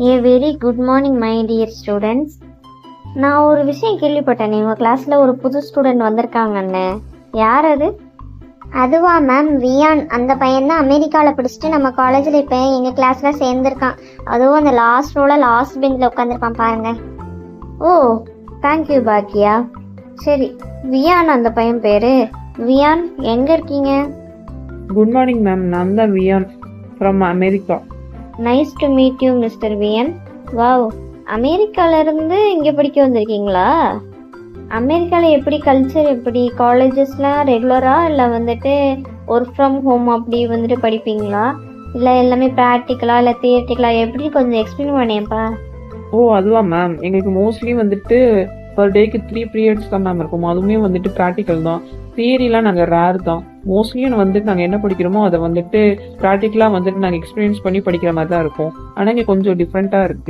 A very good morning my dear students. நான் ஒரு விஷயம் கேள்விப்பட்டேன், உங்கள் கிளாஸில் ஒரு புது ஸ்டூடெண்ட் வந்திருக்காங்கன்னு. யார் அது? அதுவா மேம், வியான். அந்த பையன் தான் அமெரிக்காவில் படிச்சுட்டு நம்ம காலேஜில் இப்போ எங்கள் கிளாஸில் சேர்ந்துருக்கான். அதுவும் அந்த லாஸ்ட் ரோவில் லாஸ்ட் பெஞ்சில் உட்காந்துருப்பான் பாருங்க. ஓ, தேங்க்யூ பாக்கியா. சரி, வியான் அந்த பையன் பேர். வியான், எங்கே இருக்கீங்க? குட் மார்னிங் மேம், நான் தான் Viaan from America. Nice to meet you mister வியன். வாவ், அமெரிக்காவிலேருந்து இங்கே படிக்க வந்திருக்கீங்களா? அமெரிக்காவில் எப்படி கல்ச்சர், எப்படி காலேஜஸ்லாம் ரெகுலராக இல்லை வந்துட்டு ஒர்க் ஃப்ரம் ஹோம் அப்படி வந்துட்டு படிப்பீங்களா, இல்லை எல்லாமே ப்ராக்டிக்கலாக இல்லை தியேட்டிக்கலாக, எப்படி கொஞ்சம் எக்ஸ்பிளைன் பண்ணியப்பா. ஓ அதுவா மேம், எங்களுக்கு மோஸ்ட்லி வந்துட்டு பர் டேக்கு 3 பீரியட்ஸ் தான் மேம் இருக்கும். அதுவுமே வந்துட்டு ப்ராக்டிக்கல் தான். தியரிலாம் நாங்கள் ரேர் தான். மோஸ்ட்லி வந்துட்டு நாங்கள் என்ன படிக்கிறோமோ அதை வந்துட்டு ப்ராக்டிக்கலாக வந்துட்டு நாங்கள் எக்ஸ்பீரியன்ஸ் பண்ணி படிக்கிற மாதிரி தான் இருக்கும். ஆனால் இங்கே கொஞ்சம் டிஃப்ரெண்ட்டாக இருக்குது.